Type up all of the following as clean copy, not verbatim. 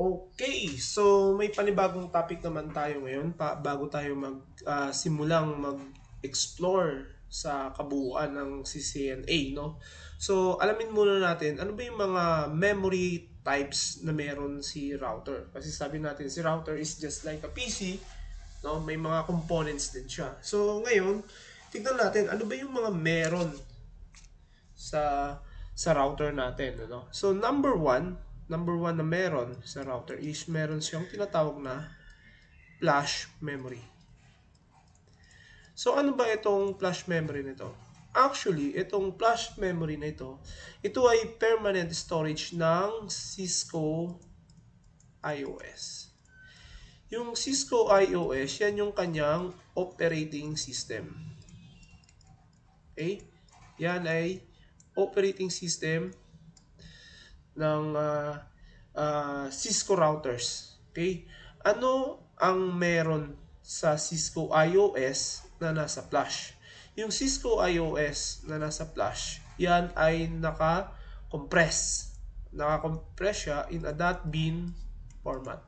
Okay, so may panibagong topic naman tayo ngayon bago tayo simulang mag-explore sa kabuuan ng CCNA, no? So, alamin muna natin ano ba yung mga memory types na meron si router. Kasi sabi natin si router is just like a PC, no? May mga components din siya. So, ngayon, tignan natin ano ba yung mga meron sa router natin, ano? So, number one na meron sa router is meron siyang tinatawag na flash memory. So, ano ba itong flash memory nito? Actually, itong flash memory na ito ay permanent storage ng Cisco IOS. Yung Cisco IOS, yan yung kanyang operating system. Okay? Yan ay operating system ng Cisco routers. Okay? Ano ang meron sa Cisco IOS na nasa flash? Yung Cisco IOS na nasa flash, yan ay naka-compress. Naka-compress siya in a .bin format.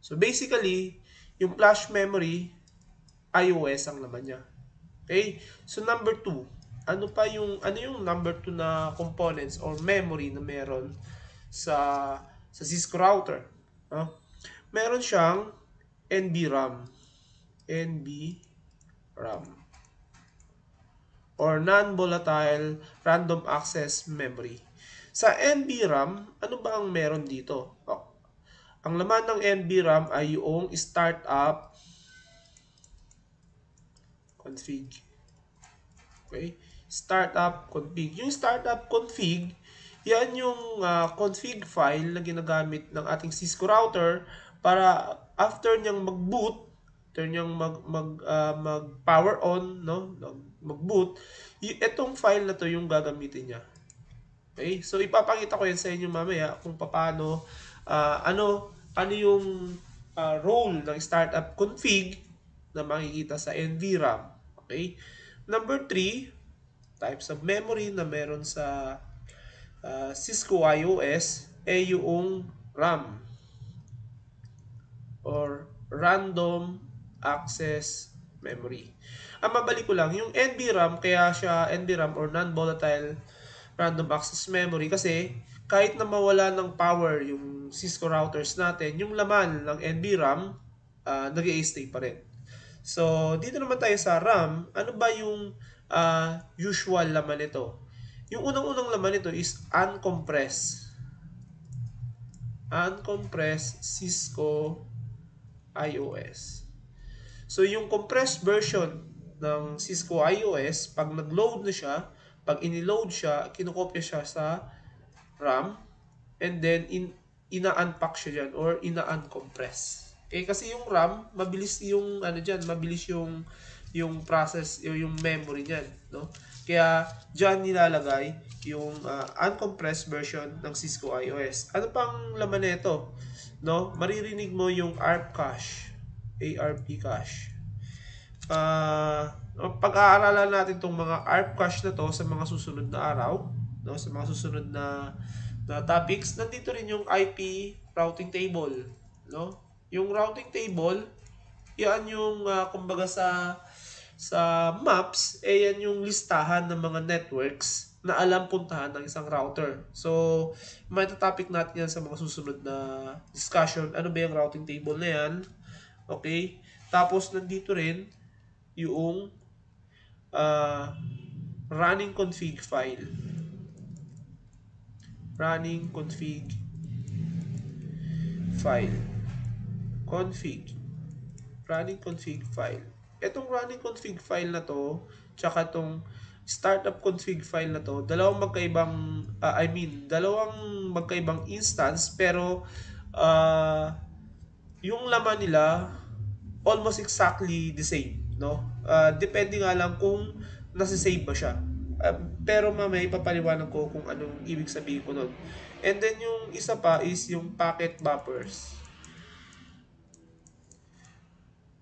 So basically, yung flash memory, iOS ang laman niya. Okay? So number 2, ano yung number 2 na components or memory na meron sa Cisco router? Meron siyang NBRAM or non-volatile random access memory. Sa NBRAM, ano ba ang meron dito? Ang laman ng NBRAM ay yung startup config. Okay? Startup config. Yung startup config, yan yung config file na ginagamit ng ating Cisco router para after niyang mag-boot, after niyang mag-power on, no? Mag-boot, itong file na to yung gagamitin niya. Okay? So ipapakita ko yan sa inyo mamaya kung paano ano yung role ng startup config na makikita sa NVRAM. Okay? Number 3, types of memory na meron sa Cisco IOS ay yung RAM or Random Access Memory. Ang mabalik ko lang, yung NVRAM, kaya siya NVRAM or Non-Volatile Random Access Memory kasi kahit na mawala ng power yung Cisco routers natin, yung laman ng NVRAM nag-i-stay pa rin. So, dito naman tayo sa RAM. Ano ba yung usual laman nito? Yung unang-unang laman nito is uncompressed. Uncompressed Cisco IOS. So, yung compressed version ng Cisco IOS, pag nag-load na siya, pag iniload siya, kinokopya siya sa RAM, and then ina-unpack siya dyan or ina-uncompress. Kasi yung RAM, mabilis yung mabilis yung process, yung memory niyan, no? Kaya diyan nilalagay yung uncompressed version ng Cisco IOS. Ano pang laman nito, no? Maririnig mo yung ARP cache, pag-aaralan natin tong mga ARP cache na to sa mga susunod na araw, no? Sa mga susunod na topics, nandito rin yung IP routing table, no? Yung routing table, yan yung kumbaga sa maps, yan yung listahan ng mga networks na alam puntahan ng isang router. So, may topic natin yan sa mga susunod na discussion. Ano ba yung routing table na yan? Okay? Tapos, nandito rin yung running config file. Running config file. Running config file. Itong running config file na to, tsaka itong startup config file na to, dalawang magkaibang instance, pero yung laman nila almost exactly the same, no? Depende nga lang kung nasa-save ba siya. Pero mamaya ipapaliwanag ko kung anong ibig sabihin ko nun. And then yung isa pa is yung packet buffers.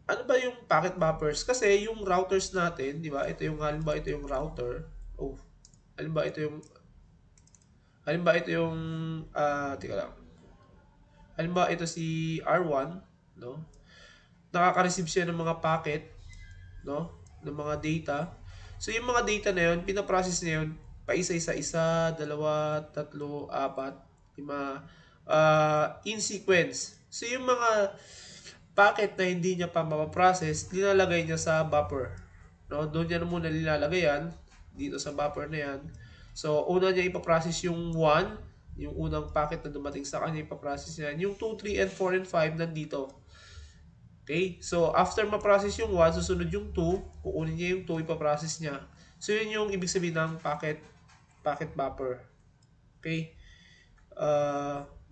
Ano ba yung packet buffers? Kasi yung routers natin, di ba? Ito yung router. Halimbawa ito yung teka lang. Halimbawa, ito si R1, no? Nakaka-receive siya ng mga packet, no? Ng mga data. So, yung mga data na yun, pinaprocess na yun, paisa-isa, dalawa, tatlo, apat, lima, in sequence. So, yung mga packet na hindi niya pa mapaprocess, linalagay niya sa buffer. No? Doon niya na muna nilalagay yan, dito sa buffer na yan. So, una niya ipaprocess yung 1, yung unang packet na dumating sa kanya, ipaprocess niya. Yung 2, 3, and 4, and 5 nandito. Okay? So, after ma-process yung 1, susunod yung 2, kukunin niya yung 2, ipaprocess niya. So, yun yung ibig sabihin ng packet buffer. Okay?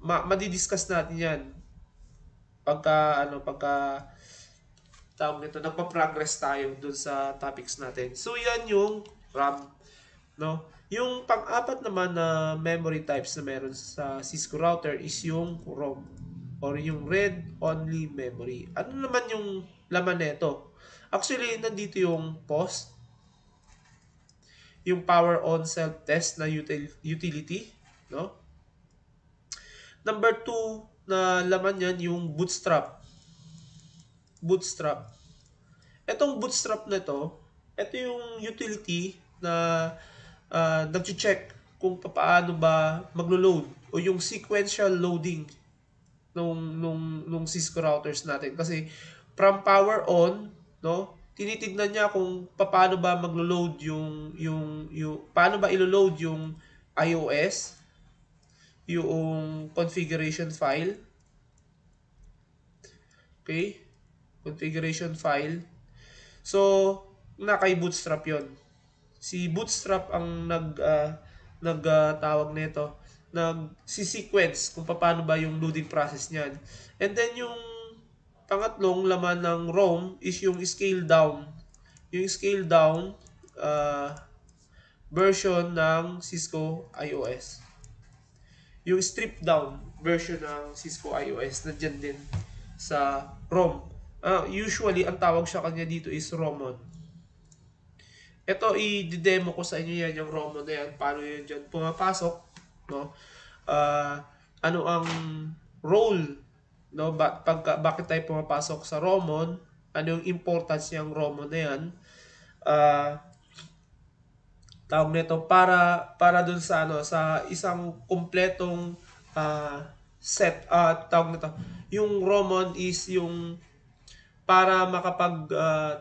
Madidiscuss natin yan pagka tawag nito, nagpa-progress tayo dun sa topics natin. So, yan yung RAM, no? Yung pang-apat naman na memory types na meron sa Cisco router is yung ROM or yung read-only memory. Ano naman yung laman nito? Actually, nandito yung POS, yung power on self-test na utility, no? Number 2 na laman yan, yung bootstrap. Etong bootstrap na ito yung utility na nag-check kung paano ba maglo-load o yung sequential loading nung Cisco routers natin. Kasi from power on, no, tinitignan niya kung paano ba maglo-load yung paano ba ilo-load yung iOS, yung configuration file. Okay? Configuration file. So, naka-bootstrap 'yon. Si Bootstrap ang tawag nito, nag-sequence kung paano ba yung loading process niyan. And then yung pangatlong laman ng ROM is yung scale down. Yung scale down version ng Cisco iOS. Yung strip down version ng Cisco iOS nandiyan din sa ROM. Usually, ang tawag sa kanya dito is ROMon. Ito, i-demo ko sa inyo yan, yung ROMon na yan. Paano yun dyan pumapasok, no? Ano ang role, no? Bakit tayo pumapasok sa ROMon? Ano yung importance ng ROMon na yan? Tawag nito para dun sa sa isang kumpletong set, tawag nito. Yung ROMon is yung para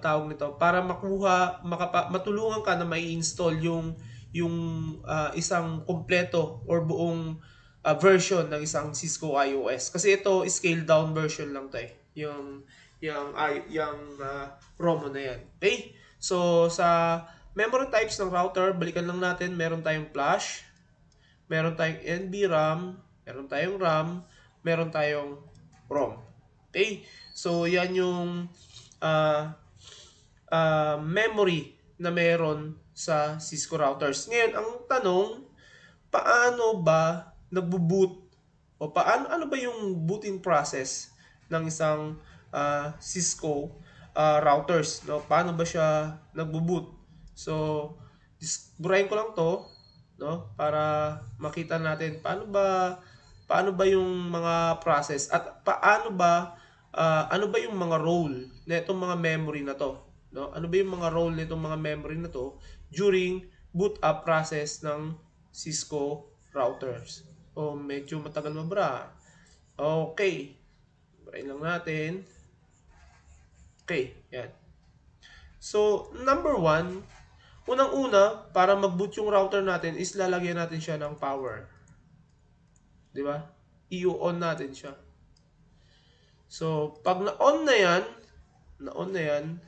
tawag nito, para matulungan ka na mai-install yung isang kumpleto or buong version ng isang Cisco iOS. Kasi ito scale down version lang 'to eh. Yung ROMon na yan. Okay? So sa memory types ng router, balikan lang natin, meron tayong flash, meron tayong NVRAM, meron tayong RAM, meron tayong ROM. Okay? So, yan yung memory na meron sa Cisco routers. Ngayon, ang tanong, paano ba nagbo-boot o ano ba yung booting process ng isang Cisco routers, no? Paano ba siya nagbo-boot? So, burahin ko lang 'to, no, para makita natin paano ba yung mga process at ano ba yung mga role na itong mga memory na to, no? Ano ba yung mga role nitong mga memory na to during boot up process ng Cisco routers? Medyo matagal mabra. Okay. Burahin lang natin. Okay, yan. So, number 1, unang-una, para mag-boot yung router natin is lalagyan natin siya ng power. 'Di ba? I-on natin siya. So, pag na-on na yan,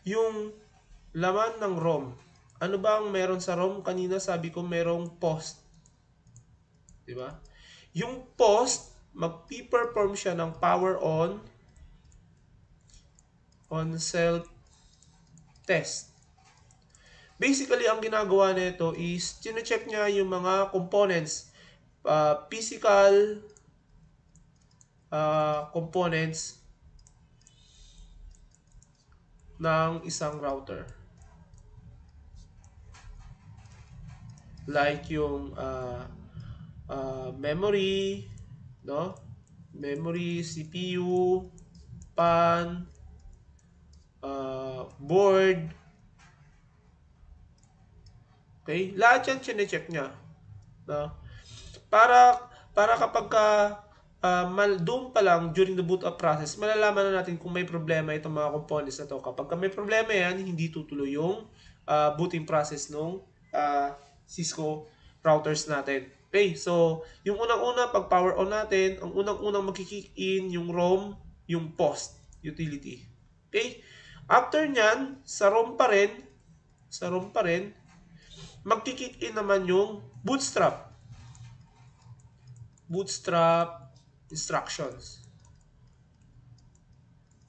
yung laman ng ROM. Ano ba ang meron sa ROM? Kanina sabi ko merong post. 'Di ba? Yung post, magpi-perform siya ng power on self test. Basically, ang ginagawa nito is chine-check niya yung mga components, physical components ng isang router. Like yung memory, no? Memory, CPU, pan, board. Okay? Lahat yan chine-check niya, no? Para kapag doon pa lang during the boot up process, malalaman na natin kung may problema itong mga components na to. Kapag may problema yan, hindi tutuloy yung booting process ng Cisco routers natin. Okay, so yung unang-una, pag power on natin, ang unang-unang magkikick in yung ROM, yung post utility. Okay, after nyan, sa ROM pa rin, magkikick in naman yung bootstrap instructions.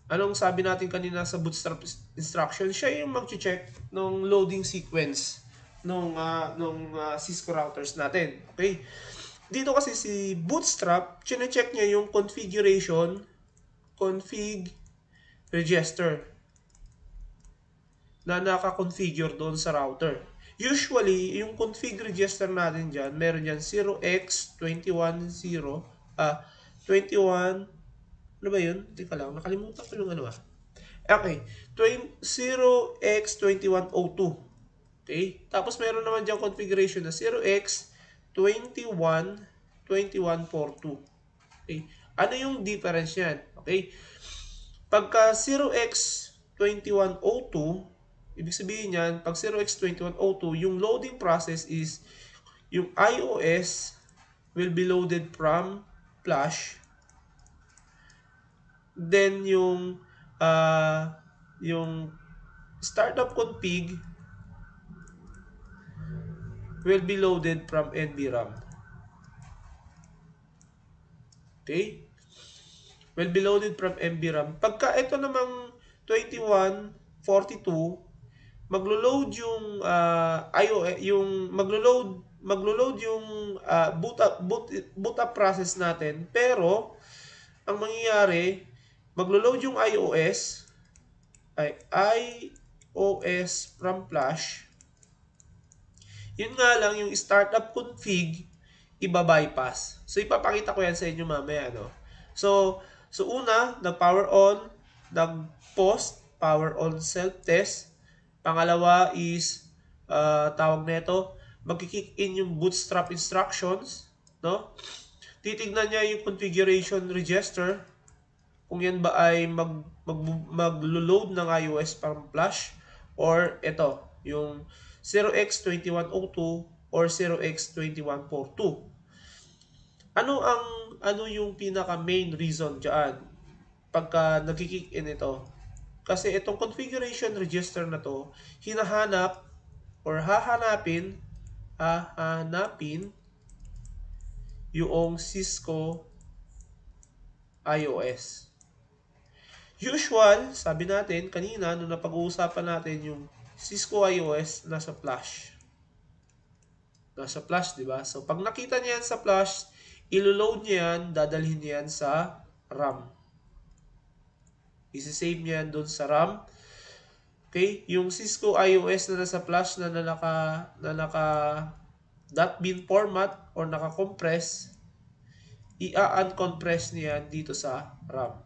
Anong sabi natin kanina sa bootstrap instructions? Siya yung mag-check ng loading sequence nung Cisco routers natin. Okay? Dito kasi si bootstrap, chine-check niya yung config register na naka-configure doon sa router. Usually, yung config register natin dyan, meron dyan 0x210, 21, ano ba yun? Teka lang, nakalimutan ko yung ano ah. Okay, 0x2102. Okay, tapos meron naman dyan configuration na 0x2142. Okay, ano yung difference yan? Okay, pagka 0x2102, ibig sabihin yan, pag 0x2102, yung loading process is, yung iOS will be loaded from flash. Then, yung startup config will be loaded from NVRAM. Okay? Will be loaded from NVRAM. Pagka ito namang 2142, maglo-load yung iOS, yung maglo-load yung boot up process natin, pero ang mangyayari, maglo-load yung iOS from flash. Yun nga lang, yung startup config iba-bypass. So ipapakita ko yan sa inyo mamaya, no? So una, nag-power on, nag-post, power on self-test. Pangalawa is, tawag nito, magkikick in yung bootstrap instructions, no? Titignan niya yung configuration register, kung yan ba ay mag-load ng iOS from flash, or ito, yung 0x2102 or 0x2142. Ano yung pinaka main reason diyan pagka nagki-kick in ito? Kasi itong configuration register na to, hinahanap or hahanapin yung Cisco iOS. Usual, sabi natin kanina nung napag-uusapan natin yung Cisco iOS nasa flash. Nasa flash, di ba? So pag nakita niya yan sa flash, ilo-load niya yan, dadalhin niya yan sa RAM. Isi-save niya yan doon sa RAM. Okay? Yung Cisco iOS na nasa flash na naka .bin format or naka-compress, i-uncompress niya dito sa RAM.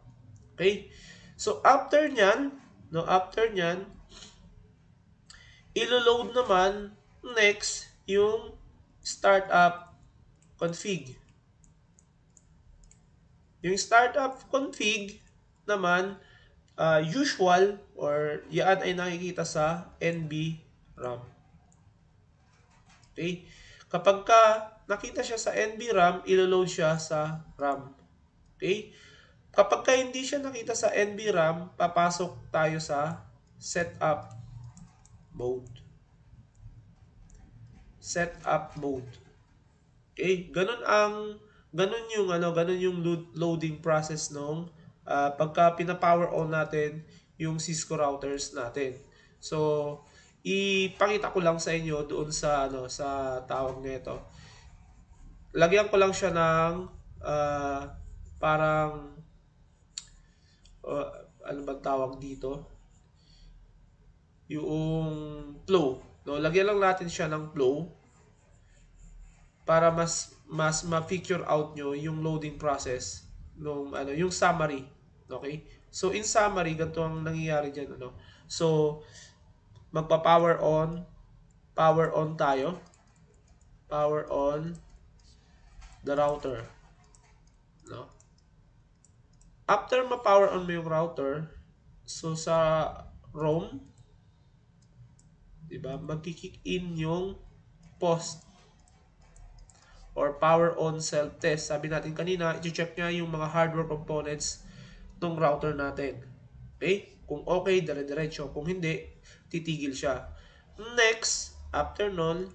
Okay? So after nyan, ilo-load naman next yung startup config. Yung startup config naman, usual or yan ay nakikita sa NVRAM. Okay? Kapag nakita siya sa NVRAM, ilo-load siya sa RAM. Okay? Kapag hindi siya nakita sa NVRAM, papasok tayo sa setup mode. Setup mode. Okay? Ganun yung loading process nung pagka pina-power on natin yung Cisco routers natin. So, ipakita ko lang sa inyo doon sa sa tawag nito. Lagyan ko lang siya ng parang ano ba tawag dito? Yung flow. No, lagyan lang natin siya ng flow. para mas ma-picture out nyo yung loading process nung yung summary. Okay? So in summary, ganito ang nangyayari diyan, So magpa-power on tayo. Power on the router, no? After ma-power on mo yung router, so sa ROM, diba, magki-kick in yung post or power on self-test. Sabi natin kanina, i-check niya yung mga hardware components ng router natin. Okay? Kung okay, dire-diretso. Kung hindi, titigil siya. Next, after nun,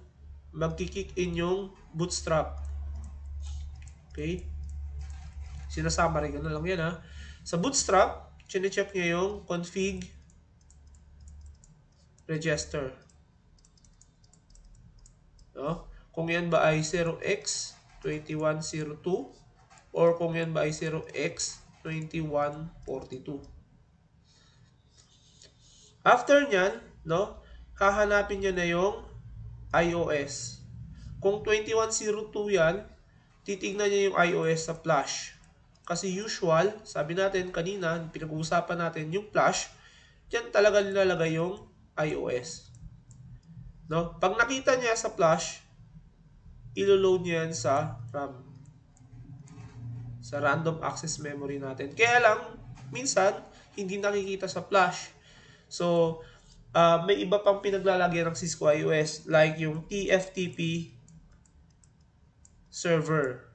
magki-kick in yung bootstrap. Okay? Sinasummary ko na lang yan, ha. Sa bootstrap, chine-check niya yung config register. No? Kung yan ba ay 0x2102 or kung yan ba ay 0x2142. After nyan, no, hahanapin niya na yung iOS. Kung 2102 yan, titignan niya yung iOS sa flash. Kasi usual, sabi natin kanina, pinag-uusapan natin yung flash, dyan talaga nilalagay yung iOS. No? Pag nakita niya sa flash, ilo-load niya yan sa RAM. Sa random access memory natin. Kaya lang, minsan, hindi nakikita sa flash. So, may iba pang pinaglalagyan ng Cisco iOS like yung TFTP server.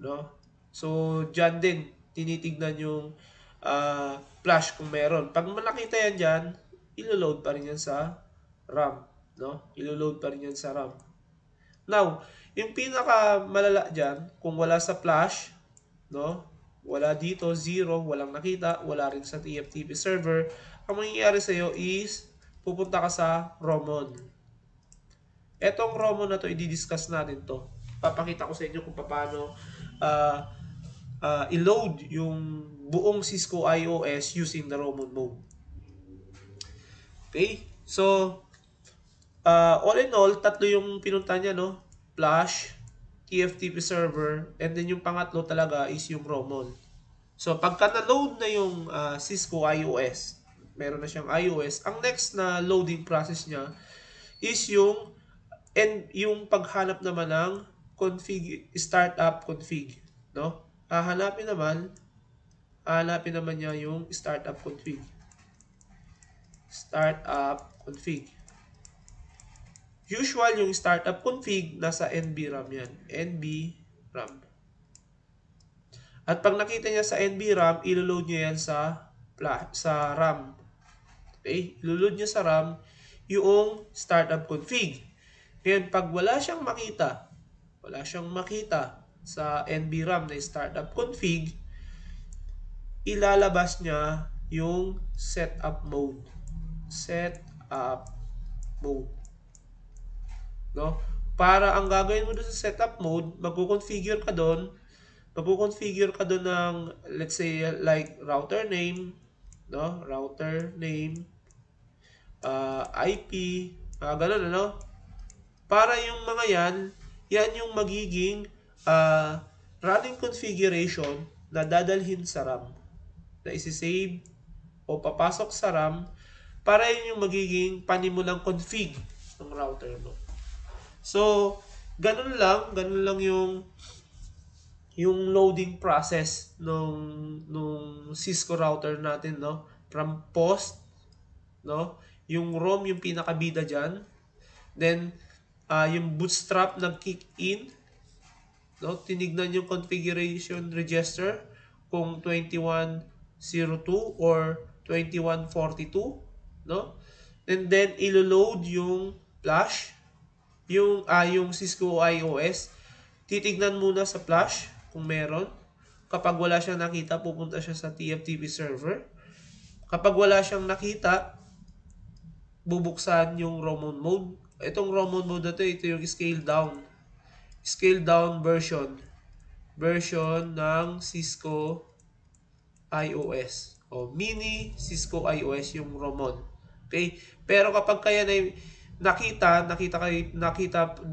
No? So, dyan din, tinitignan yung flash kung meron. Pag nakita yan dyan, ilo-load pa rin yan sa RAM. No? Ilo-load pa rin yan sa RAM. Now, yung pinaka malala dyan, kung wala sa flash, no? Wala dito, 0, walang nakita, wala rin sa TFTP server, ang mangyayari sa'yo is, pupunta ka sa ROMon. Etong ROMon na to, i-discuss natin to. Papakita ko sa inyo kung paano i-load yung buong Cisco iOS using the ROMon mode. Okay? So, all in all, tatlo yung pinunta niya, no? Flash, TFTP server, and then yung pangatlo talaga is yung ROMon. So, pagka na-load na yung Cisco iOS, meron na siyang iOS, ang next na loading process niya is yung paghanap naman ng startup config, no? Hahanapin naman niya yung startup config. Startup config. Usual yung startup config nasa NBRAM yan. NBRAM. At pag nakita niya sa NBRAM, ilo-load niya yan sa RAM. Okay? Ilo-load niya sa RAM yung startup config. Ngayon, pag wala siyang makita sa NBRAM na startup config, ilalabas niya yung setup mode. Setup mode. No? Para ang gagawin mo doon sa setup mode, magko-configure ka doon ng, let's say, like router name, no? Router name, IP, ganun, ano? Para yung mga yan yung magiging running configuration na dadalhin sa RAM, na isi-save o papasok sa RAM, para yun yung magiging panimulang config ng router mo. So, ganun lang yung loading process nung Cisco router natin, no? From post, no? Yung ROM yung pinakabida diyan. Then yung bootstrap nag-kick in, no? Tinignan yung configuration register kung 2102 or 2142, no? And then ilo-load yung flash, yung Cisco iOS, titignan muna sa flash kung meron. Kapag wala siyang nakita, pupunta siya sa TFTP server. Kapag wala siyang nakita, bubuksan yung ROMon mode. Itong ROMon mode na ito yung scale down version ng Cisco iOS o mini Cisco iOS yung ROMon. Okay? Pero kapag kaya na nakita,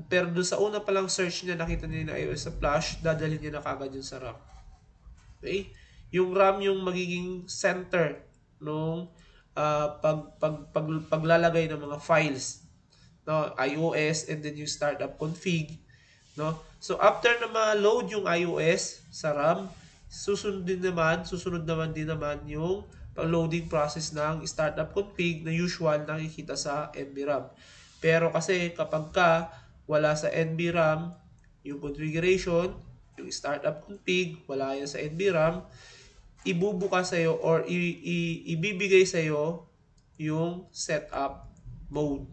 pero doon sa una palang search niya, nakita niya na iOS sa flash, dadalhin niya na kagad yun sa RAM. Okay? Yung RAM yung magiging center nung paglalagay ng mga files, no, iOS, and then yung startup config, no. So after na ma-load yung iOS sa RAM, susunod naman din naman yung pag-loading process ng startup config na usual nakikita sa NVRAM. Pero kasi kapag wala sa NVRAM yung configuration, yung startup config, wala yan sa NVRAM, ibubukas sa'yo or ibibigay sa'yo yung setup mode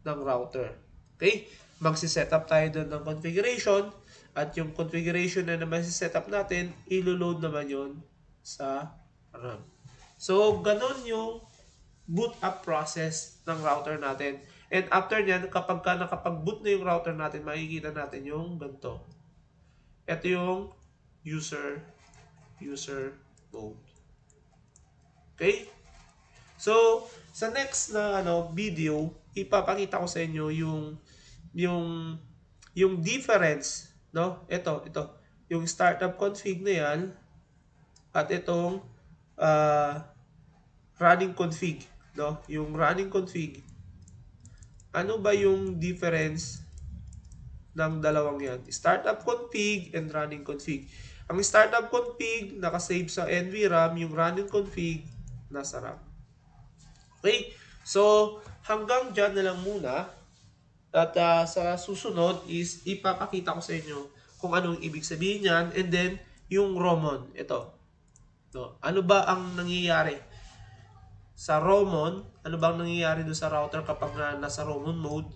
ng router. Okay? Magsi-setup tayo doon ng configuration at yung configuration na naman si-setup natin, ilo-load naman yon sa RAM. So, ganun yung boot up process ng router natin. And after nyan, kapag nakapag-boot na yung router natin, makikita natin yung ganito. Ito yung user mode. Okay? So, sa next na video, ipapakita ko sa inyo yung difference, no? Ito, yung startup config na yan at itong running config, no? Yung running config. Ano ba yung difference ng dalawang yan? Startup config and running config. Ang startup config nakasave sa NVRAM, yung running config nasa RAM. Okay? So, hanggang dyan na lang muna. At sa susunod is ipapakita ko sa inyo kung anong ibig sabihin yan. And then, yung ROMON. Ito. No? Ano ba ang nangyayari sa ROMON? Ano ba ang nangyayari doon sa router kapag nasa ROMON mode?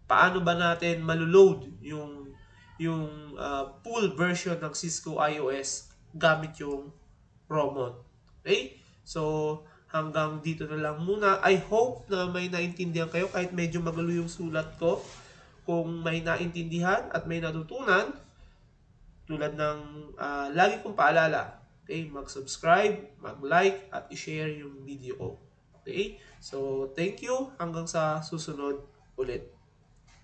Paano ba natin maloload yung full version ng Cisco iOS gamit yung ROMON? Okay? So, hanggang dito na lang muna. I hope na may naintindihan kayo kahit medyo magulo yung sulat ko. Kung may naintindihan at may natutunan, tulad ng lagi kong paalala, okay, mag-subscribe, mag-like, at i-share yung video ko. Okay? So, thank you. Hanggang sa susunod ulit.